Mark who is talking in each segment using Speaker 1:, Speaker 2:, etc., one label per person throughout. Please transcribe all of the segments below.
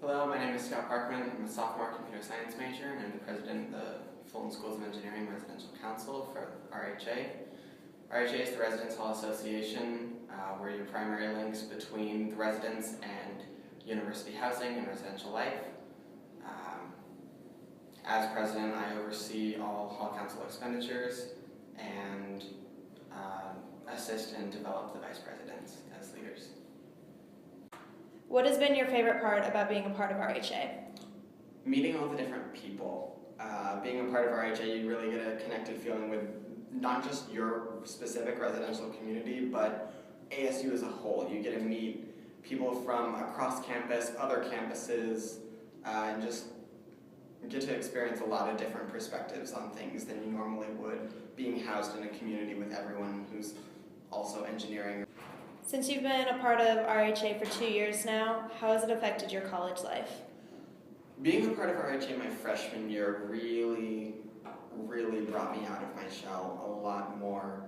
Speaker 1: Hello, my name is Scott Parkman. I'm a sophomore computer science major and I'm the president of the Fulton Schools of Engineering Residential Council for RHA. RHA is the Residence Hall Association. We're your primary links between the residents and university housing and residential life. As president, I oversee all Hall Council expenditures and assist and develop the vice presidents as leaders.
Speaker 2: What has been your favorite part about being a part of RHA?
Speaker 1: Meeting all the different people. Being a part of RHA, you really get a connected feeling with not just your specific residential community, but ASU as a whole. You get to meet people from across campus, other campuses, and just get to experience a lot of different perspectives on things than you normally would being housed in a community with everyone who's also engineering.
Speaker 2: Since you've been a part of RHA for 2 years now, how has it affected your college life?
Speaker 1: Being a part of RHA my freshman year really brought me out of my shell a lot more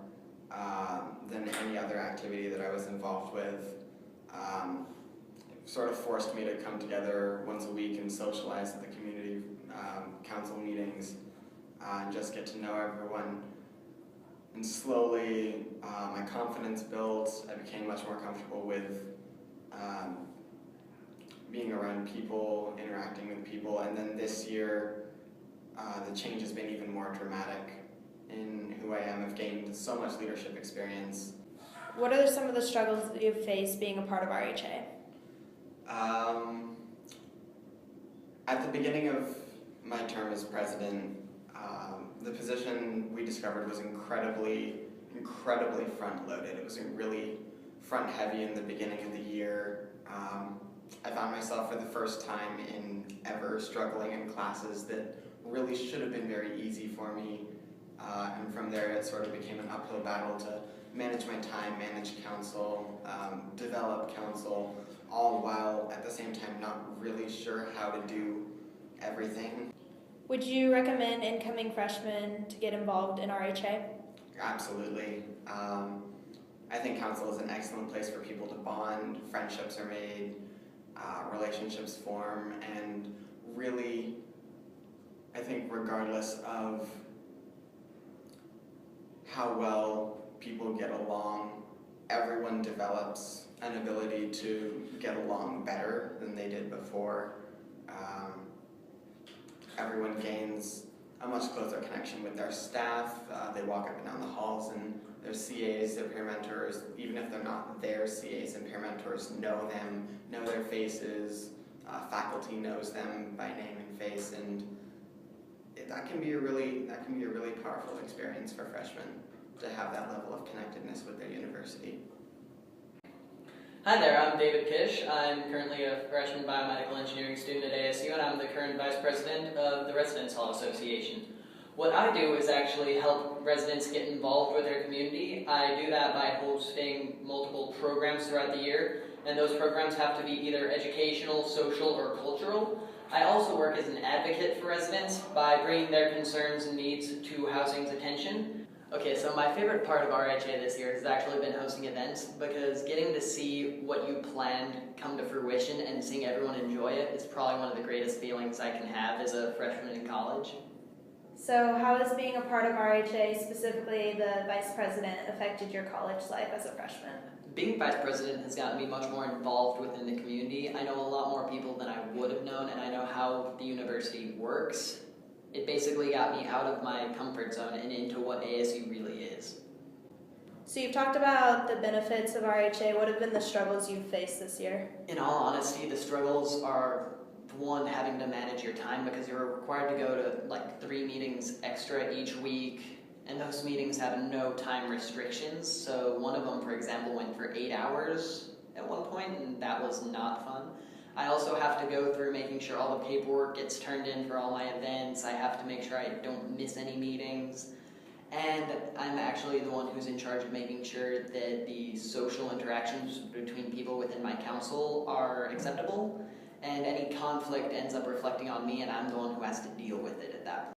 Speaker 1: than any other activity that I was involved with. Sort of forced me to come together once a week and socialize at the community council meetings and just get to know everyone. And slowly my confidence built. I became much more comfortable with being around people, interacting with people, and then this year the change has been even more dramatic in who I am. I've gained so much leadership experience.
Speaker 2: What are some of the struggles that you've faced being a part of RHA?
Speaker 1: At the beginning of my term as president, the position we discovered was incredibly front-loaded. It was really front-heavy in the beginning of the year. I found myself for the first time in ever struggling in classes that really should have been very easy for me. And from there it sort of became an uphill battle to manage my time, manage council, develop council, all while at the same time not really sure how to do everything.
Speaker 2: Would you recommend incoming freshmen to get involved in RHA?
Speaker 1: Absolutely. I think council is an excellent place for people to bond, friendships are made, relationships form, and really, I think regardless of how well people get along, everyone develops an ability to get along better than they did before. Everyone gains a much closer connection with their staff. They walk up and down the halls and their CAs, their peer mentors, even if they're not their CAs and peer mentors, know them, know their faces. Faculty knows them by name and face, and that can be a really powerful experience for freshmen to have that level of connectedness with their university.
Speaker 3: Hi there, I'm David Kish. I'm currently a freshman biomedical engineering student at ASU, and I'm the current vice president of the Residence Hall Association. What I do is actually help residents get involved with their community. I do that by hosting multiple programs throughout the year, and those programs have to be either educational, social, or cultural. I also work as an advocate for residents by bringing their concerns and needs to housing's attention. Okay, so my favorite part of RHA this year has actually been hosting events, because getting to see what you planned come to fruition and seeing everyone enjoy it is probably one of the greatest feelings I can have as a freshman in college.
Speaker 2: So how has being a part of RHA, specifically the vice president, affected your college life as a freshman?
Speaker 3: Being vice president has gotten me much more involved within the community. I know a lot more people than I would have known, and I know how the university works. It basically got me out of my comfort zone and into what ASU really is.
Speaker 2: So you've talked about the benefits of RHA. What have been the struggles you've faced this year?
Speaker 3: In all honesty, the struggles are, one, having to manage your time, because you're required to go to like 3 meetings extra each week, and those meetings have no time restrictions. So one of them, for example, went for 8 hours at one point, and that was not fun. I also have to go through making sure all the paperwork gets turned in for all my events. I have to make sure I don't miss any meetings. And I'm actually the one who's in charge of making sure that the social interactions between people within my council are acceptable. And any conflict ends up reflecting on me, and I'm the one who has to deal with it at that point.